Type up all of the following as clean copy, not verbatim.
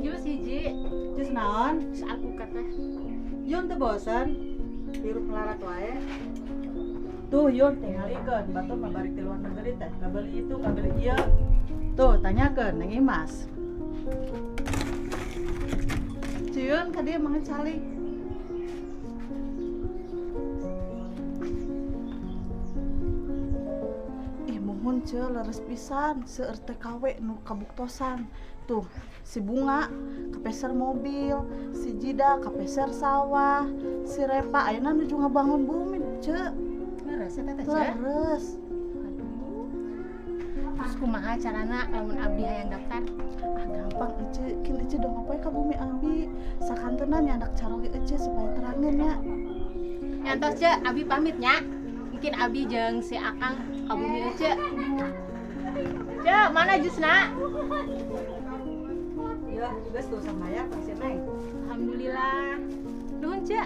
Jus hiji. Jus naon? Jus alpukat teh. Yun teu bosan. Hirup melarat wae. Tuh Yun tinggalikeun batur mah bari ti luar negeri teh. Kabeli itu, kabeli ieu. Tuh tanyakeun Neng Imas. Cieun ka dieu mah calik. Mohon ce leres pisan seueur TKW nu kabuktosan. Tuh si Bunga kepeser mobil, si Jida kepeser sawah, si Repa ayeuna nuju ngabangun bumi ce. Leres eta teh ce. Leres. Aduh. Terus kumaha carana lamun abdi hayang daftar? Gampang ece, kin ece dong apa ka bumi abi. Sakanteuna nyandak caroge ece supaya terangin ya. Nyantos ce, abi pamit nya. Mungkin abi jeung si Akang ka bumi ce. Ce, mana jusna? Ya, geus tuh sama ya kasih naik. Alhamdulillah. Nuhun ce.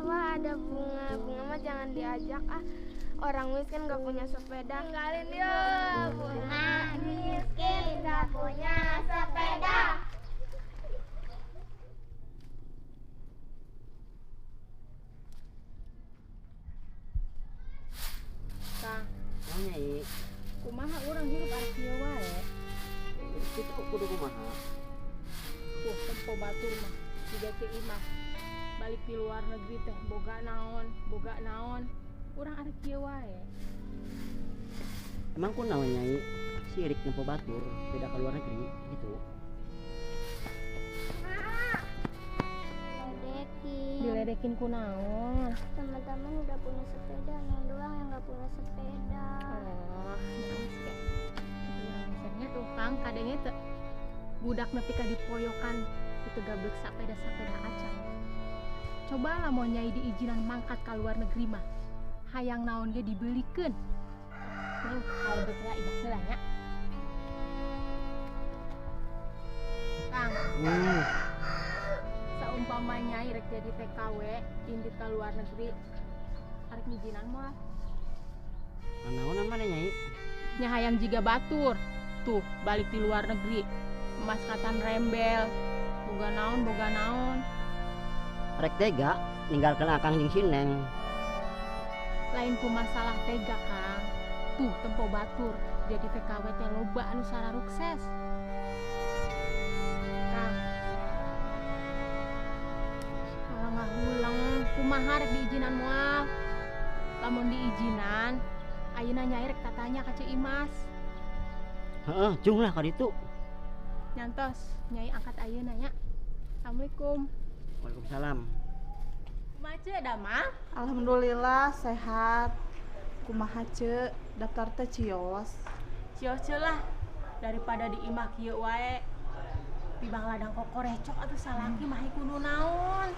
Wah ada bunga. Bunga mah jangan diajak ah. Orang miskin gak punya sepeda. Tinggalin yuk. Bunga miskin gak punya sepeda. Kang, Nyai, kumaha urang hirup arek ieu wae? itu kudu kumaha? Tuh, tempo batur mah juga ke imah. Balik di luar negeri teh boga naon. Urang arek ieu wae. Emang kunaon Nyai? Sirik nempo batur beda ke luar negeri gitu. Diledekin kunaon? Teman-teman udah punya sepeda, Neng doang yang gak punya sepeda. Oh, nangis kayak. Misalnya tuh Kang kadenge teh budak nepi ka dipoyokan itu gablek sapeda-sapeda acang. Coba lah mau nyai diizinan mangkat ke luar negeri mah. Hayang naon ge dibelikeun. Neng kalebet lah ibadah heula nya. Kang, saumpama nyai rek jadi TKW indit ke luar negeri. Arek ngijinan moal. Naonan mana Nyai? Nya hayang jiga batur. Tuh, balik di luar negeri. Emas katan rembel. Boga naon. Rek tega ninggalkeun Akang jeung Sineng. Lain ku masalah tega, Kang. Tuh, tempo batur. Jadi TKW teh loba anu sararukses. Kang. Kalau ngahulang kumaha rek diizinan moal. Lamun diizinan, ayeuna nyai rek tatanya ka Ceu Imas. Heeh, cung lah ka ditu. Nyantos, nyai angkat ayeuna nya. Assalamualaikum. Waalaikumsalam. Kumaha Ceu da mah? Alhamdulillah sehat. Kumaha ce daftar teh cios. Cios lah daripada di imah kieu wae. Tibang ladang kokorecok atuh salaki mah kudu naon.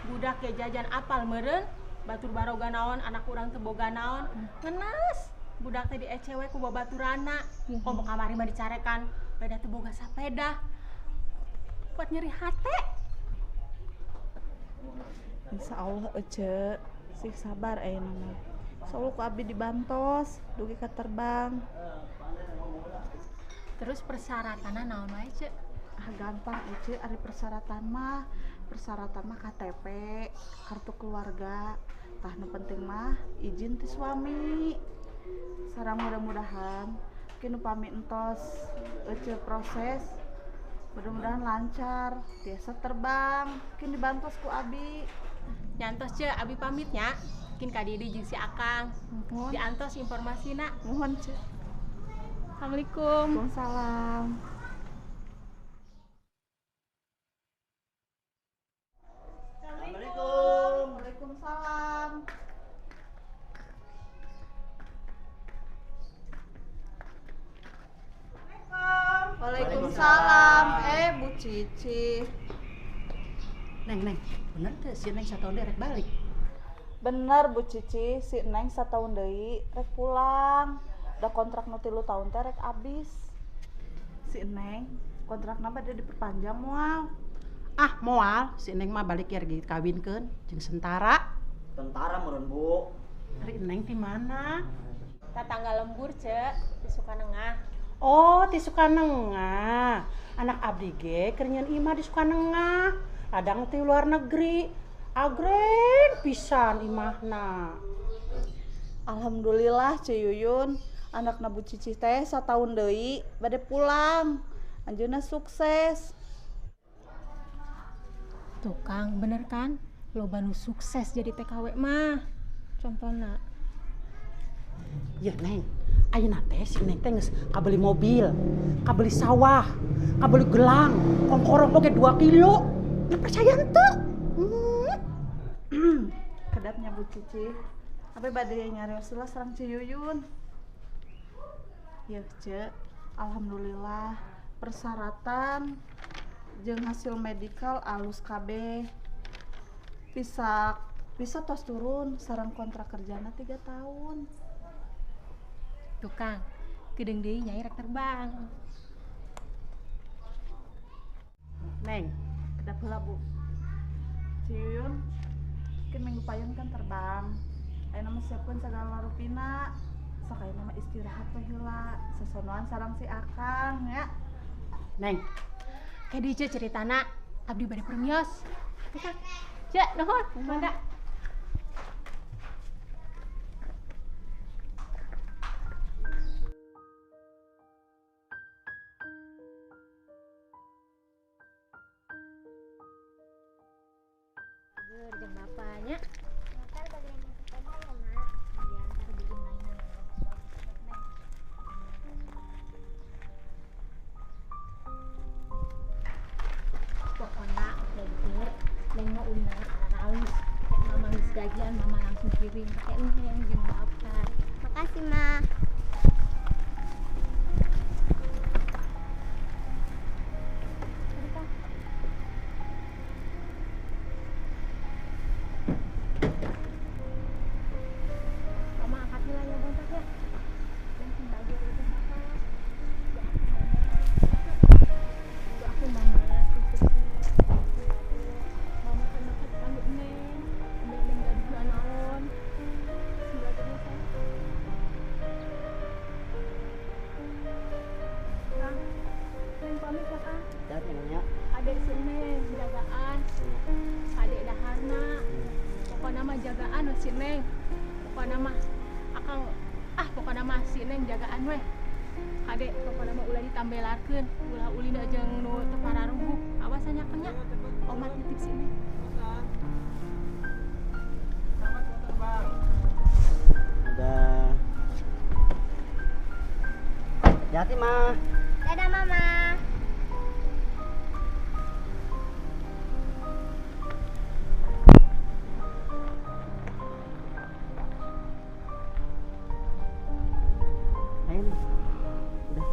Budak ge jajan apal meureun, batur baroga naon, anak urang teu boga naon. Ngenes. Budak teh diecewe ku babaturana. Komo kamari mah dicarekan, beda teu boga sapeda. Kuat nyeri hate. Insyaallah ece sih sabar ayeuna mah. Insyaallah ku abdi dibantos dugi ka terbang. Terus persyaratanna naon wae, Ceu? Gampang ece ari persyaratan mah persyaratan mah KTP, kartu keluarga. Tah nu penting mah izin ti suami. Sareng mudah-mudahan kinu pami entos ece proses. Mudah-mudahan lancar, biasa terbang, kin dibantos ku abi. Nyantos ce abi pamitnya. Mungkin ka Didi jeung si Akang. Mohon, Diantos informasina. mohon ce. Assalamualaikum. Waalaikumsalam. Assalamualaikum. Waalaikumsalam. Waalaikumsalam. Bu Cici. Neng, bener tuh si Neng 1 tahun derek balik. Bener Bu Cici, si Neng 1 tahun deui rek pulang. Da kontrak nu 3 tahun teh rek abis. Si Neng kontrakna bade diperpanjang moal. Ah, moal si Neng mah balik ya dikawinkeun jeung Sentara. Tentara meureun, Bu. Ari Neng di mana? Tatangga lembur ce di Sukanengah. Oh, di Sukanengah. Anak abdi ge keur nyeun imah di Sukanengah. Adang ti luar negeri. Agreng pisan imahna. Alhamdulillah Ce Yuyun, anakna Bu Cici teh 1 tahun deui bade pulang. Anjeunna sukses. Tuh Kang, bener kan? Loba nu sukses jadi TKW mah. Contohna. Ya Neng, ayeuna teh si Neng teh geus kabeli mobil, kabeli sawah, kabeli gelang, kongkorong oge 2 kilo. Nah, percaya henteu? Kedapnya Bu Cici. Apa bade nyarios heula sareng Ce Yuyun. Ya Ce, alhamdulillah persyaratan jeung hasil medikal alus KB. Bisa tos turun sareng kontrak kerjana 3 tahun. Tuh Kang, gedeng deui nyai rek terbang. Neng, Kedap heula Bu. Ce Yuyun, kan minggu payun kan terbang. Ayeuna mah siapkeun sagala rupina. Sok ayeuna mah istirahat we heula. Sasonoan sareng si Akang ya. Neng, Kayak di ceritana abdi bade permios. Tuh Kang. Ce, nuhun, mangga. Jeung bapaknya. Ntar beliin sepeda ya, Mak. Iya, ntar bikin mainan yang bagus-bagus buat Neng. Pokoknya bener, Neng mau undang arawis. Kayak mama geus gajian, mama langsung kirim. Kayak Neng jeung bapak. Makasih, Ma. Mama angkat nilai ya bontak ya. Neng sing bagi udah apa? Doakeun mama sukses. Mama kan dapat pamit Neng. Neng gaji bulan naon. Semoga sayang. Kang, Neng pamit ya Kang. Dan namanya Adek si Neng jagaan. Adek daharna. Pokoknya mah jagaan we si Neng. Pokoknya mah akang pokoknya mah si Neng jagaan we. Adek pokoknya mah ulah ditambelarkeun. Ulah ulina jeung nu teu pararuhuk. Awas nya Kang nya. Oma titip si Neng. ada Jati mah. Dadah, Mama. Ayo nih. Udah.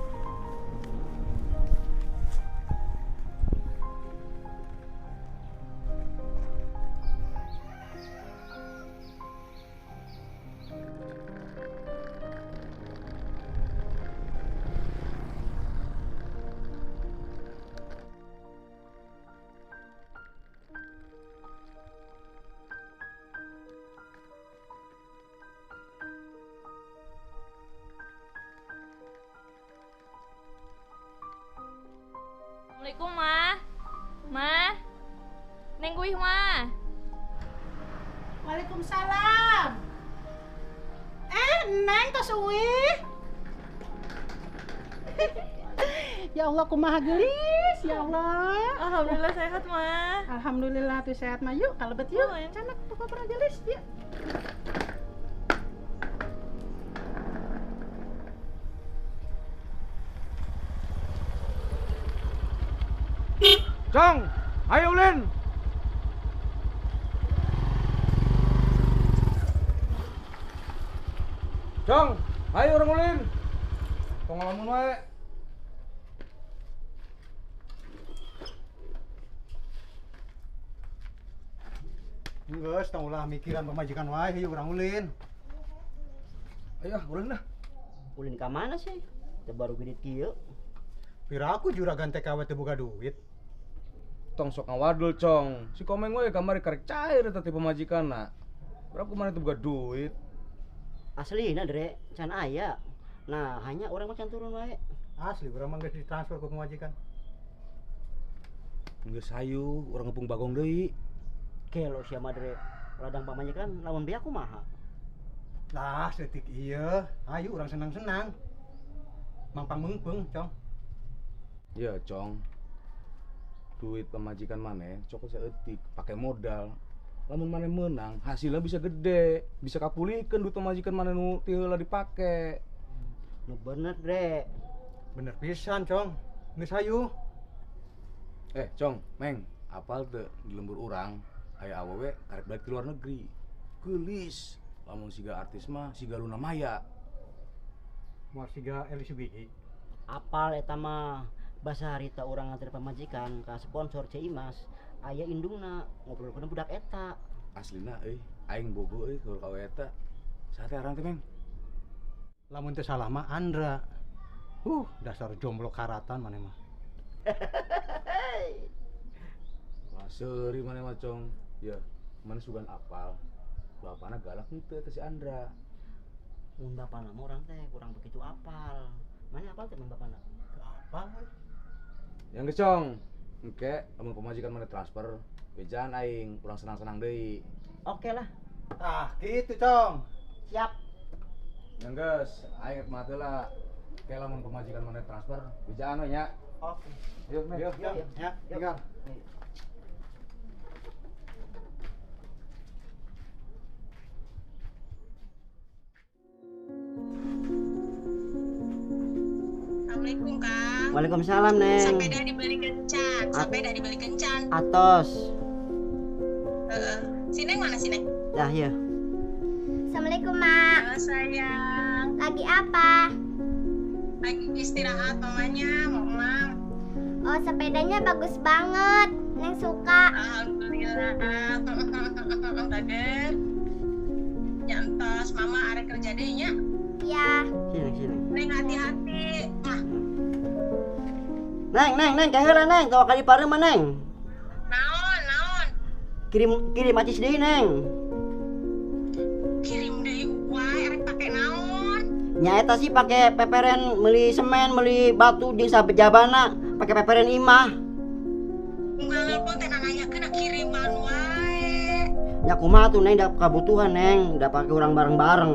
Uwih mah. Waalaikumsalam. Neng tos Uwih. Ya Allah, kumaha gelis, ya Allah. Alhamdulillah sehat mah. Alhamdulillah tuh sehat mah. Yuk, kalebet yuk. Canak tuh pernah gelis yuk. Cong, ayo ulin. Cong, ayo orang ulin. Tong ngalamun wae. Geus tong ulah mikiran pemajikan wae ieu urang ulin. Ayo, ulin dah. Ulin ka mana sih? Teu baru gede kieu. Piraku juragan TKW teu boga duit. Tong sok ngawadul, Cong. Si Komeng we kamari karek cair eta ti pemajikanna. Berapa kemarin teu boga duit. Aslina Dre, can aya. Nah, hanya orang macan turun wae. Asli urang mah geus ditransfer ke pemajikan. Geus hayu, urang ngepung bagong deui. Kelo sia mah Dre. Ladang pamajikan lamun bea kumaha? Lah, setik ieu. Ayo urang senang-senang. Mangpang meungpeung, Cong. Iya, Cong. Duit pemajikan maneh cokot saeutik, pake modal. Lamun maneh menang, hasilnya bisa gede, bisa kapulikeun duit pemajikan maneh nu ti heula dipake. Nu bener Dre. Bener pisan, Cong. Geus hayu. Cong, Meng, apal teu di lembur urang aya awewe karek balik ke luar negeri. Geulis. Lamun siga artis mah siga Luna Maya. Moal siga Elis Bigi. Apal eta mah basa harita urang nganter pamajikan ka sponsor Cimas. Aya indungna ngobrolkeun budak eta. Aslina aing bogo kalau ka eta. Sate aran teh, Meng? Lamun teu salah mah Andra. Dasar jomblo karatan maneh mah. Wah, seuri maneh mah, Cong. Ya, maneh sugan apal. Bapana galak henteu teh si Andra. Mun bapana mah urang teh kurang begitu apal. Mana apal teh mun bapana? Apa? Yang geus, Cong. Engke, lamun pemajikan maneh transfer, bejaan aing urang senang-senang deui. Oke lah. Tah, kitu, Cong. Siap. Yang geus, aing mah teh lah. Engke lamun pemajikan maneh transfer, bejaan we nya. Oke. Yuk, Meng. Yuk, ya, tinggal. Assalamualaikum Kang. Waalaikumsalam, Neng. Sepeda dibeli kencan. Sepeda dibeli kencan. Atos. Si Neng mana si Neng? Dah ya. Assalamualaikum Mak. Halo sayang. Lagi apa? Lagi istirahat mamanya, Mam. Oh sepedanya bagus banget. Neng suka. Alhamdulillah. Bager. Nyantos mama arek kerja deui nya. Ya. Sini. Neng hati-hati. Neng, kaheula Neng, tawa ka di pareu mah Neng. Naon? Kirim acis deui Neng. Kirim deui wae arek pake naon? Nya eta sih pake peperen meuli semen, meuli batu jeung sabejabana, pake peperen imah. Unggal nelpon teh nanyakeun kiriman wae. Nya kumaha tuh Neng, da kabutuhan Neng, da pake urang bareng-bareng.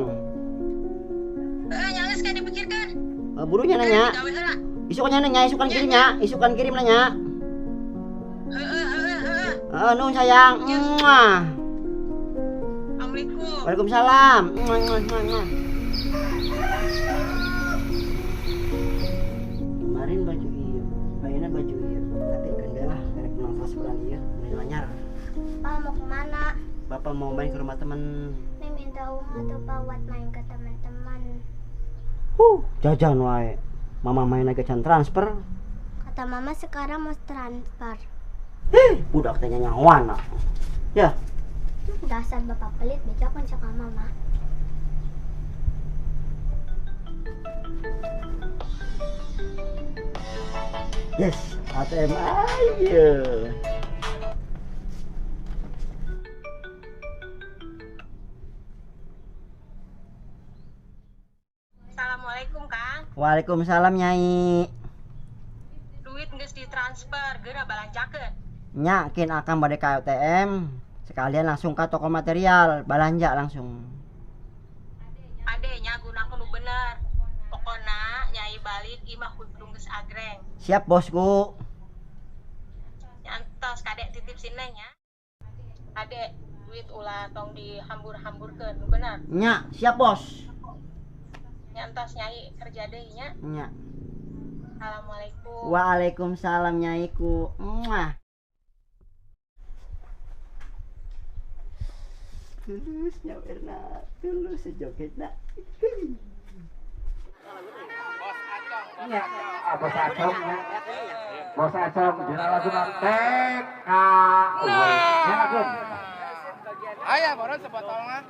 Nya geus kan dipikirkeun. Burunya Neng nya. Gawe heula. Isukan nya Neng nya, isukan kirim nya. Nuhun sayang. Muah. Assalamualaikum. Waalaikumsalam. Muah. Kemarin baju ieu, ayeuna baju ieu. Tapi kendala karek nang transferan ieu, mending lanyar. Pak mau kemana? Bapak mau main ke rumah temen. Neng minta uang tuh Pak buat main ke teman-teman. Jajan wae. Mama main lagi can transfer. Kata Mama sekarang mau transfer. Budak teh nyawana. Ya, Dasar bapak pelit bejakan sama Mama. yes, ATM ayo. Assalamualaikum Kang. Waalaikumsalam Nyai. Duit geus ditransfer, geura balancakeun. Nyakin akan bade ke ATM, sekalian langsung ke toko material, belanja langsung. Adenya gunakan nu bener. Pokona nyai balik imah kudu geus agreng. Siap bosku. Nyantos kadek titip si Neng ya. Adek, duit ulah tong dihambur-hamburkeun nu bener. Nya, siap bos. Nyantos nyai kerja deui nya. Nya. Assalamualaikum. Waalaikumsalam nyaiku. Muah. Tulus nyawerna, tulus sejogetna. Iya, bos acong ya. Bos acong dina lagu nantek ka ya lagun. Aya boros sebotolna.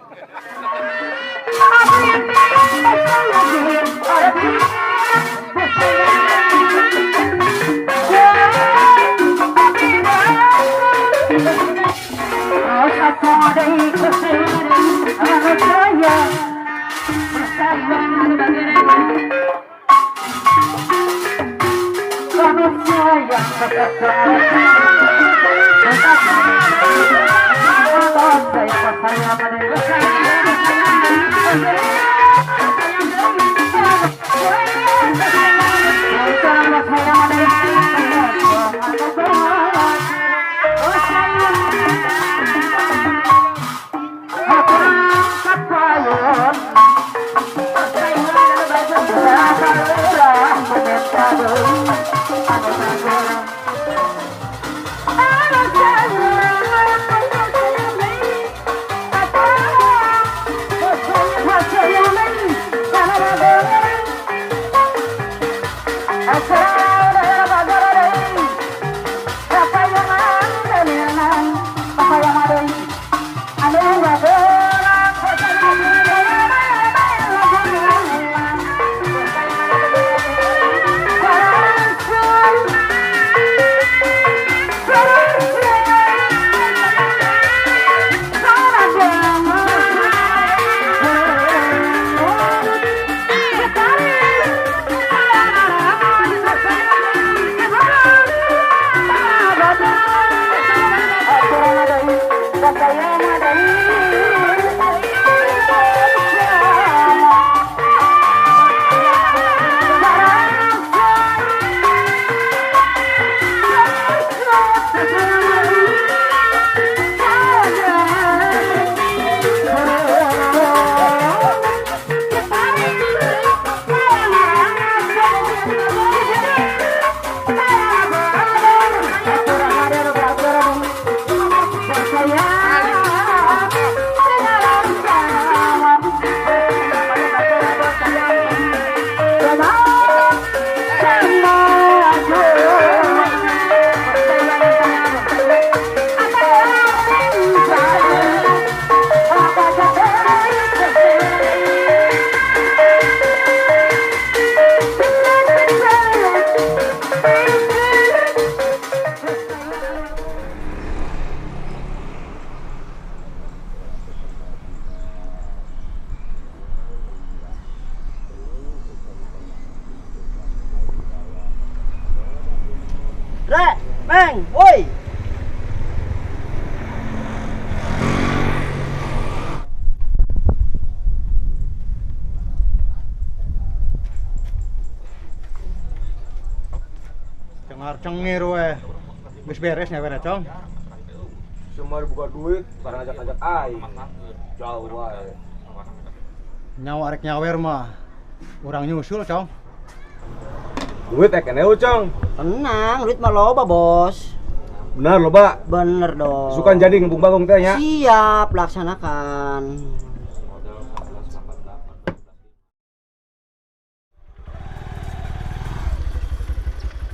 Re, Meng, woi. Cengar-cengir weh. Geus beres nya weh Cong. Semua buka duit, barang ajak-ajak aing. Jauh wae. Nyawa arek nyawer mah. Urang nyusul Cong. Duit kene Cong. Tenang, duit mah loba, Bos. Benar lo, Pak. Bener dong. Sukan jadi ngembung bagong teh nya. Siap, laksanakan.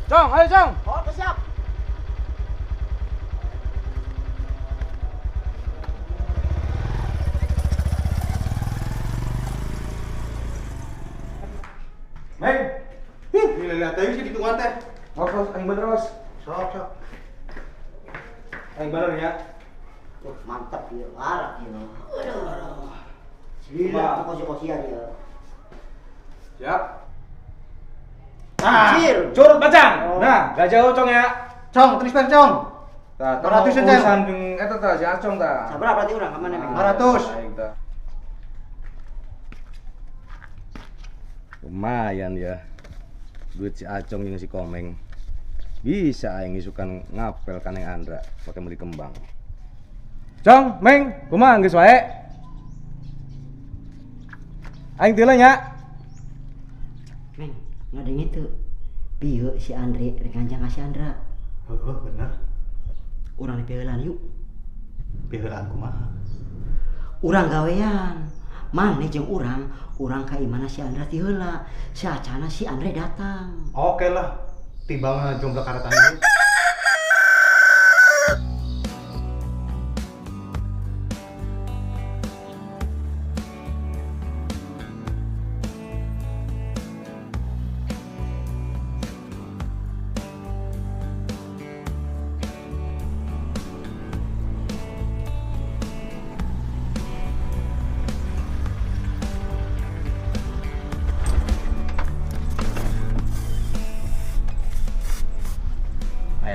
Cong, ayo Cong. Oh, siap. Meng. Ini lihat teh sih ditungan teh. Ngos, aing bener, Bos. Sok. Aing bener ya. Mantap ya, parah ya. Aduh. Gila, kosi-kosian ya. Siap. Anjir. Curut bacang. Nah, gak jauh Cong ya. Cong, tulis pen Cong. Tah, 200 aja. urusan jeung eta tah si Acong tah. Sabar berarti urang ka mana Meng? 500. Aing tah. Lumayan ya. Duit si Acong jeung si Komeng. Bisa aing isukan ngapel ka Neng Andra pakai beli kembang. Cong, Meng, kumaha geus wae? Aing teu nya. Meng, ngadeng itu. Pieu si Andre rek nganjang ka si Andra. Heeh, bener. Urang dipeulan yuk. Piheuan kumaha? Urang gawean. Maneh jeung urang ka imana si Andra ti heula. Saacana si Andre datang. Oke lah. Timbang jumlah karatan ini.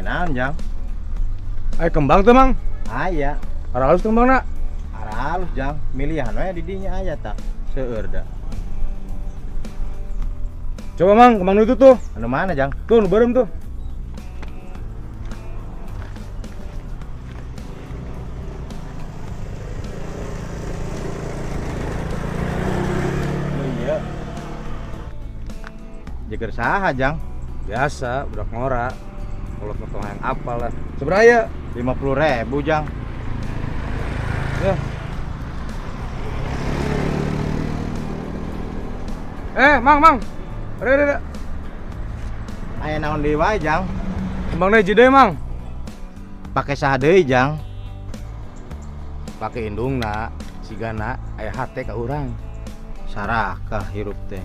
Naon Jang? Ayo kembang tuh, Mang. Aya. Haralus kembang nak. Haralus Jang. Milihan we di dinya aya tak. Seueur da. Coba Mang, kembang itu tuh. Anu mana Jang? Tuh, nu barem tuh. Oh iya. Jeger saha Jang? Biasa, budak ngora. Kalau potong yang apal lah. Seberapa? 50.000 Jang. Ya. Mang. Ada. Aya naon deui wae Jang? Kembangnya jede, Mang. Pake saha deui Jang? Pakai indungna, sigana aya hate ka urang. Sarakah hirup teh.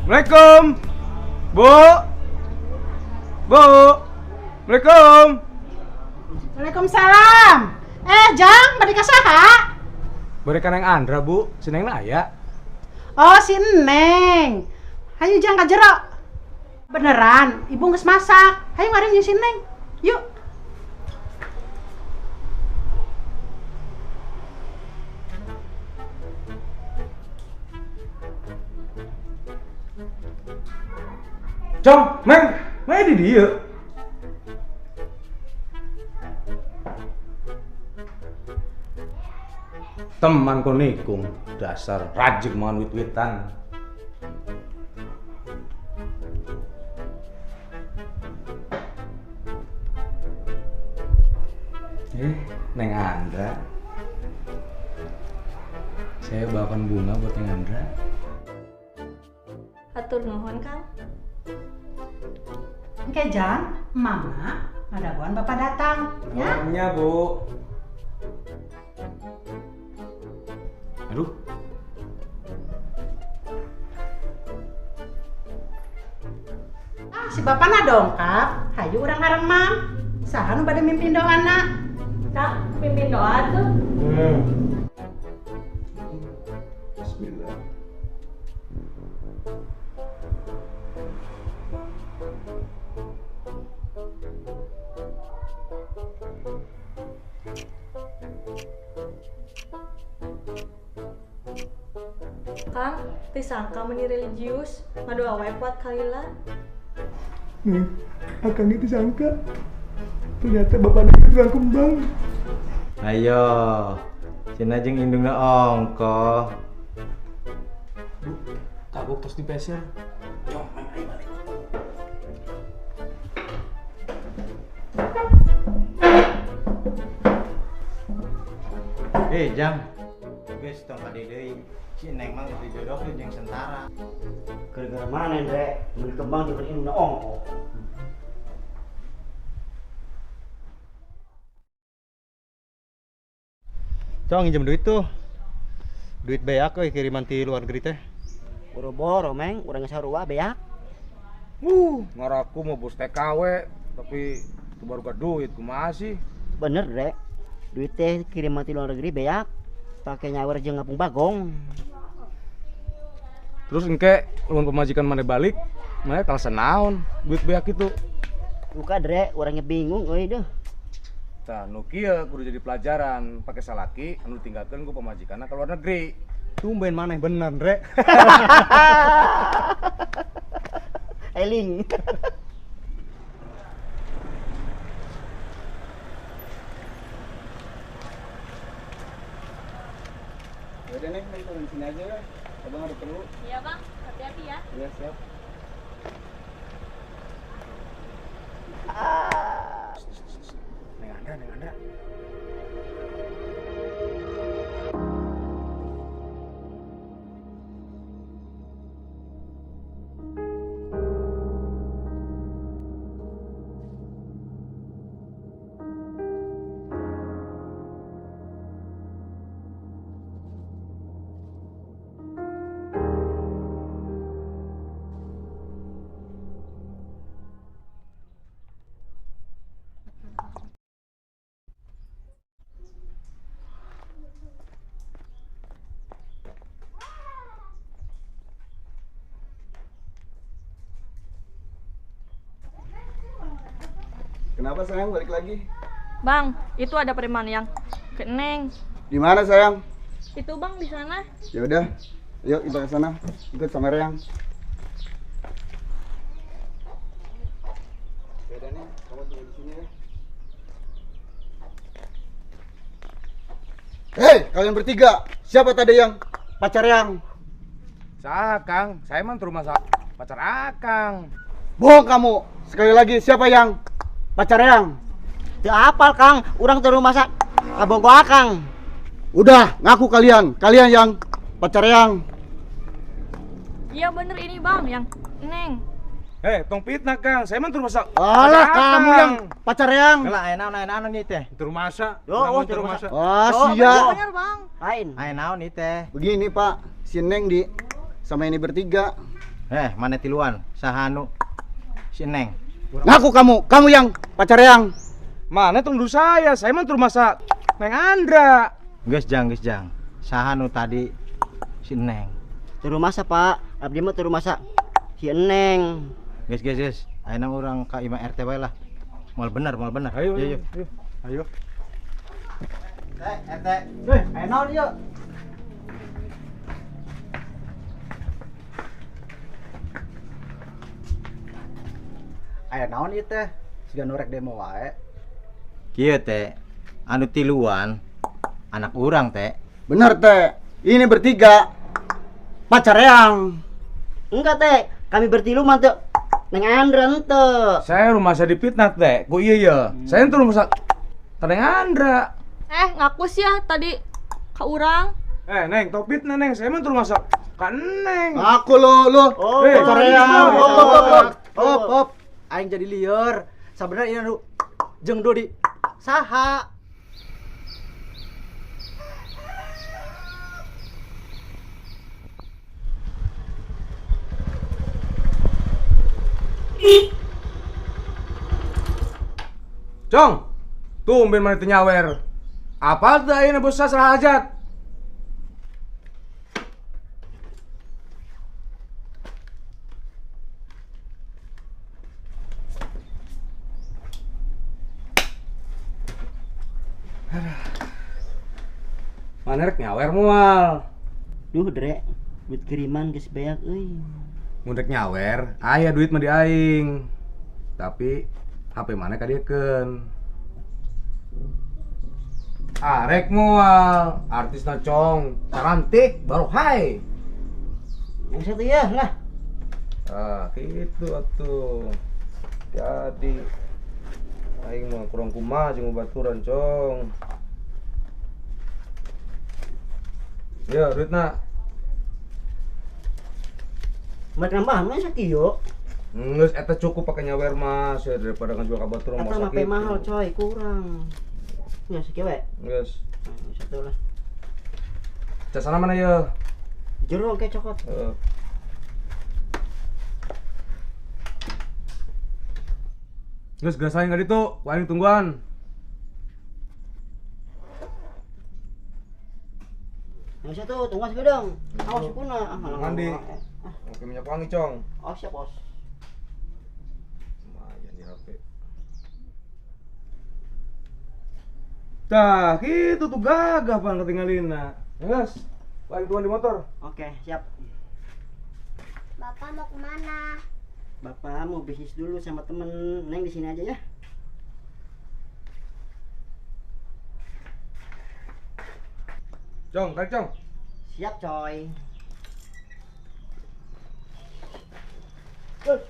Assalamualaikum. Bu. Assalamualaikum. Waalaikumsalam. Jang, bade ka saha? Bade ka Neng Andra, Bu. Si Nengna aya. Oh, si Neng. Hayu Jang ka jero. Beneran, ibu geus masak. Hayu ngaring si Neng. Yuk. Cong, Meng, di dia. Teman ko nikung, dasar rajik mangan wit-witan. Neng Andra. Saya bawakan bunga buat Neng Andra. Atur nuhun, Kang. Oke Jang, Mama, ngadaguan Bapak datang, ya? Iya, Bu. Aduh. Si Bapak na dongkap, hayu urang ngaremam. Saha nu bade mimpin doana? Kang, pimpin doa tuh. Bismillah. Kang, disangka meni religius, ngadoa wae kuat kalila. Akan disangka. Ternyata bapak nanti tukang kembang. Ayo, cina jeung indungna ongko. Bu, kabuk terus dipeser. Jom, main ayo balik. Jang. Geus tong ka deui. Si Neng mah dijodohkeun jeung Sentara. Gara-gara mana Ndre? Mun kembang juga ini ongko. Cong minjem duit tuh. Duit beak euy kiriman ti luar negeri teh. Boro-boro meng, urang sarua beak. Ngaraku mau bos TKW, tapi itu baru gak duit, kumaha sih? Bener Dre. Duit teh kirim ti luar negeri beak. Pakai nyawer jeung ngapung bagong. Terus engke lamun pemajikan mana balik, mana kalsa naon duit beak itu. Buka Dre, orangnya bingung euy deh. Tah nu kieu kudu jadi pelajaran, pakai salaki anu tinggalkeun ku pemajikanna ka luar negeri. Tumben maneh bener, Dre. Eling. Udah Neng, turun sini aja ya. Abang ada perlu. Iya bang, hati-hati ya. Iya, siap. Neng Andra. Kenapa sayang balik lagi? Bang, itu ada preman yang ke Neng. Di mana sayang? Itu bang di sana. Ya udah, yuk kita ke sana. Ikut sama Reyang. Ya udah nih, kamu tunggu di sini ya. Hei, kalian bertiga, siapa tadi yang pacar yang? Saha Kang, saya mah rumah pacar Akang. Bohong kamu. Sekali lagi, siapa yang pacar yang? Teu apal Kang, urang teu masak kabogo Akang. Udah, ngaku kalian yang pacar yang. Iya bener ini bang, yang Neng. Tong fitnah Kang, saya mah rumah Alah, kamu yang pacar yang. Lah aya naon nih teh? Tur masa. Tur masa. Wah, sia. Bener bang. Lain. Aya naon nih teh? Begini, Pak. Si Neng di sama ini bertiga. Mana tiluan? Sahanu. Si Neng. Ngaku kamu yang pacar yang. Mana tong du saya mah tur masa Neng Andra. Geus jang. Sahanu tadi si Neng. Tur masa Pak, abdi mah tur masa si Neng. Geus. Ayeuna urang ka imah RT wae lah. Moal bener. Ayo. RT. Ayo naon yuk. Aya naon ieu teh? Siga norek demo wae. Kieu teh anu tiluan anak urang teh. Bener teh. Ini bertiga pacar yang. Enggak teh, kami bertilu mah teu Neng Andra henteu. Saya rumah saya dipitnah teh. Ku ieu ya. Saya teu rumah Neng Andra. Ngaku sih ya tadi ke urang. Neng, topit Neng. Saya mah teu rumah ka Neng. Aku lo. Pacar yang. Hop. Aing jadi lieur. Sabenerna ieu jeung Dodi saha? Cong, tumben mana teu nyawer. Apal teu ayeuna bos salah hajat? Mana rek nyawer moal. Duh Dre, duit kiriman geus beak euy. Mun rek nyawer, aya duit mah di aing. Tapi HP mana kadiekeun. Rek moal, artisna Cong, cantik baru hai. Yang satu ya lah. Gitu atuh. Jadi aing mah kurang kumaha jeung baturan Cong. Ya, duitna. Mereka nambahna sakieu. Geus eta cukup pake nyawer mas ya daripada ngajual ka batur Eta mah mah sakit. mahal coy, kurang. Ya sakieu we. Geus. Satu lah. Casana mana ya? Jero ke cokot. Geus gasain ka ditu, ku aing tungguan. Yang satu tunggu sih dong. Awas kuna. Mandi. Oke minyak wangi, Cong. Oh, siap, Bos. Lumayan di HP. Tah, gitu tuh gagah Bang ketinggalin. Guys, paling tuan di motor. Oke, siap. Bapak mau kemana? Bapak mau bisnis dulu sama temen. Neng di sini aja ya. Cong, tarik Cong. Siap, coy. Terus.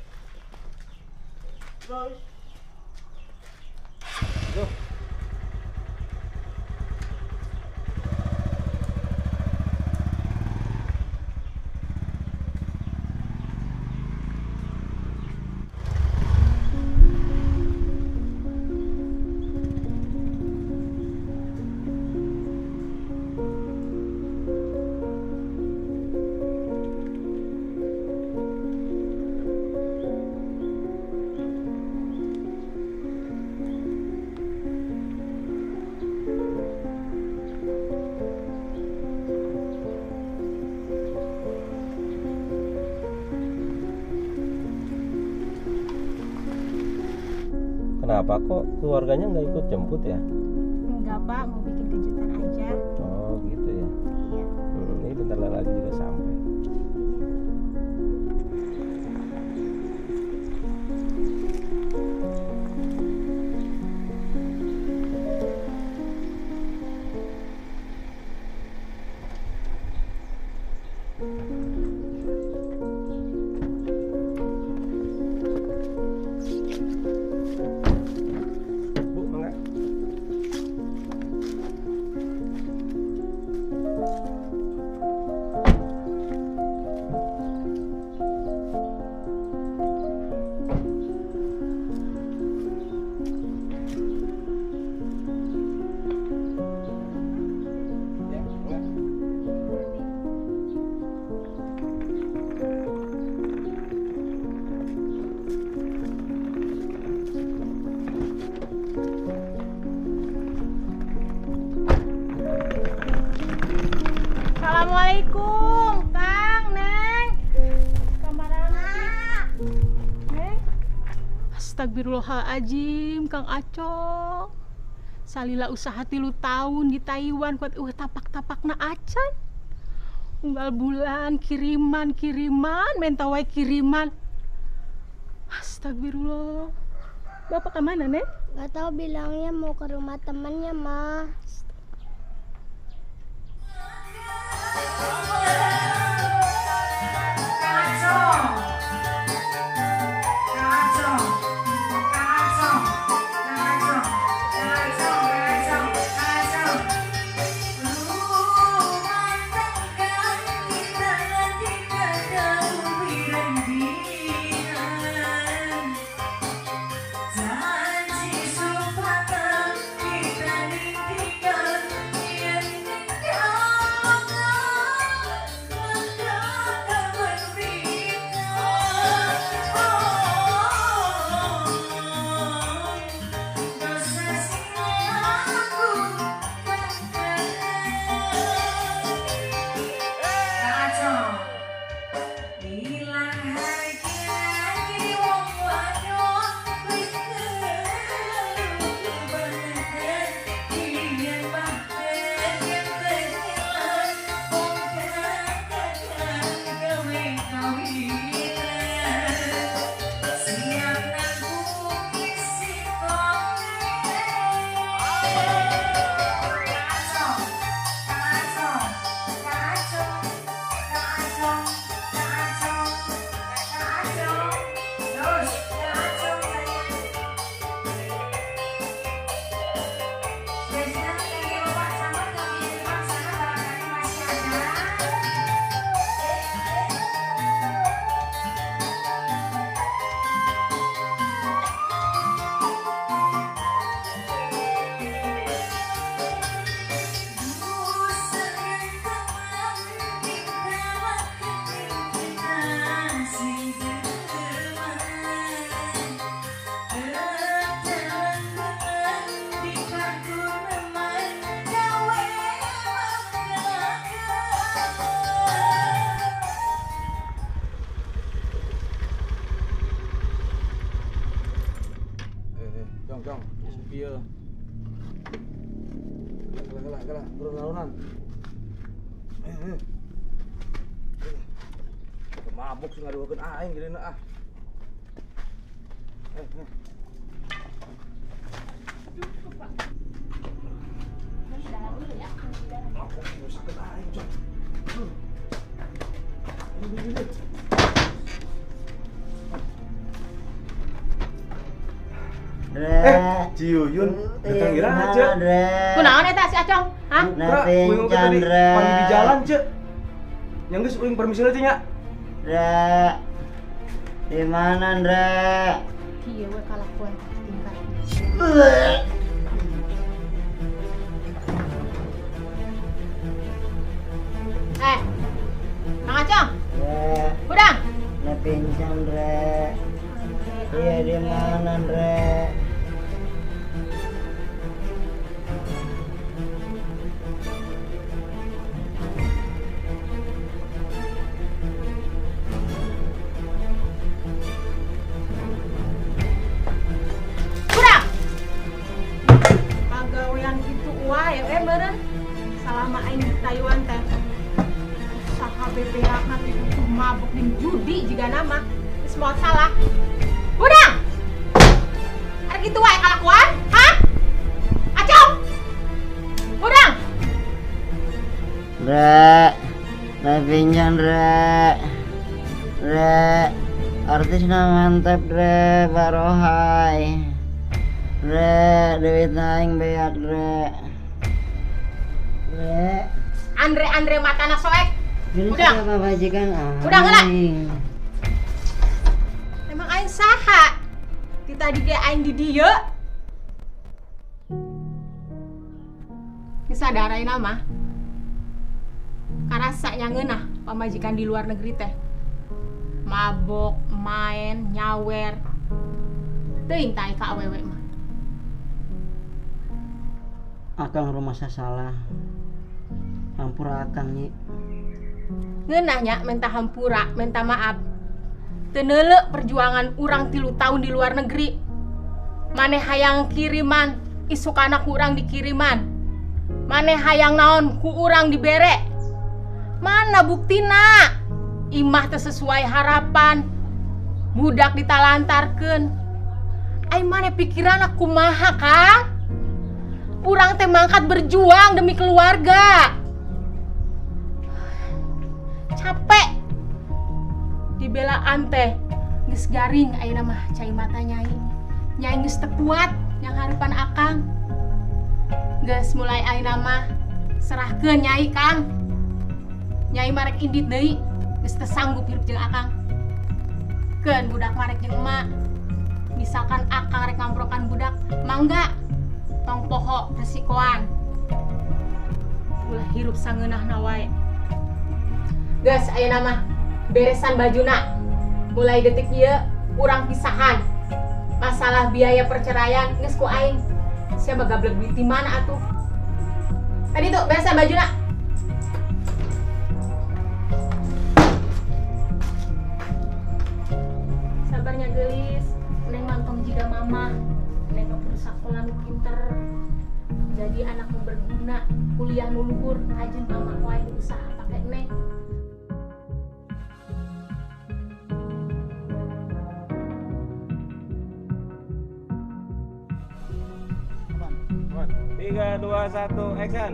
Kenapa kok keluarganya nggak ikut jemput ya? Enggak Pak, mau bikin kejutan aja. Oh gitu ya. Iya. Ini bentar lagi juga sampai. Bu, mangga. Assalamualaikum, Kang, Neng. Kamarana. Neng. Astagfirullahaladzim, Kang Acong. Salila usaha 3 tahun di Taiwan kuat tapak-tapakna acan. Unggal bulan kiriman mentawai kiriman. Astagfirullah. Bapak kemana, Neng? Gak tahu, bilangnya mau ke rumah temannya, Ma. Janji supaya kita ditinggal Cong. Iya. Gelah, turun lalunan. Mabuk sih ngadukeun aing gini ah. Ciuyun, datang ira aja. Kunaon eta si Acong? Hah? Napin Chandra. Pagi di jalan, Cek. Yang geus uing permisi teh nya. Dra. Di mana, Dra? Kieu we kalakuan tingkat. Mang Acong. Dra. Udang. Napin Chandra. Iya di mana, Dra? Pagawean kitu wae meureun. Salama aing di Taiwan teh. Saha bebeakan itu mabuk jeung judi jiga nama. Geus moal salah. Budang. Are kitu wae kalakuan? Hah? Acong. Budang. Dra. Napin Chandra. Dra. Artis mantap, Dra. Barohai. Dra, duit naing beak, Dra. Dra. Andre matana soek. Udang. Apa majikan Udang heula. aing? Emang aing saha? Ti tadi ge aing di dieu. Disadar ayeuna mah. Karasa nya ngeunah pamajikan di luar negeri teh. Mabok, main, nyawer. Teuing ta ka awewe mah. Akang rumah salah. Hampura akang nyi. Ngeunah nya menta hampura, menta maaf. Teu neuleu perjuangan urang 3 tahun di luar negeri. Maneh hayang kiriman, isuk anak urang dikiriman. Maneh hayang naon ku urang dibere. Mana buktina? Imah teu sesuai harapan. Budak ditalantarkeun. Ai maneh pikiranna kumaha, Kang? Urang teh mangkat berjuang demi keluarga. Capek dibelaan teh geus garing ayeuna mah cai mata nyai geus teu kuat yang harapan akang geus mulai ayeuna mah serahkeun nyai Kang. Nyai marek indit deui geus teu sanggup hirup jeung akang. Keun budak marek jeung emak, misalkan akang rek ngamprokan budak mangga tong poho resikoan ulah hirup sangeunahna wae. Geus ayeuna mah beresan bajuna. Mulai detik ieu urang pisahan. Masalah biaya perceraian geus ku aing. Sia mah gablek duit di mana atuh? Tadi tuh beresan bajuna. Sabarnya geulis, neng mantong jiga mama. Neng kudu sakola nu pinter. Jadi anak nu berguna, kuliah nu luhur, rajin mama wae usaha pake neng. Tiga, 2, 1, action.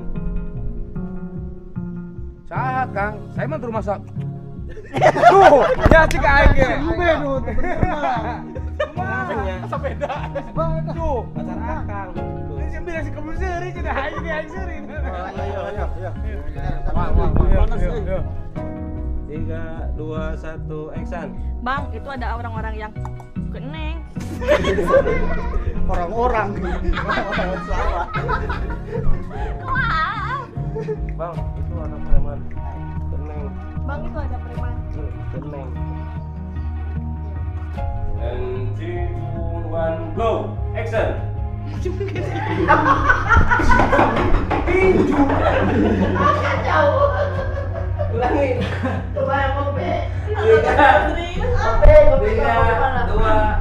Saha Kang? Saya mah rumah sak. Tuh, nya cik aing ge. Ube nu bener mah. Sepeda. Tuh, pacar akang. Ini sih bilang si kamu seri cenah aing ge aing seri. Ayo. Panas euy. 3, 2, 1, action. Bang, itu ada orang-orang yang keneng. Orang-orang. Orang sawah. Bang, itu anak preman. Teneng. Bang, itu ada preman. Teneng. And 3, 2, 1, go. Action. Tinju. Jauh. Ulangi. Coba yang mau be. 3, 2,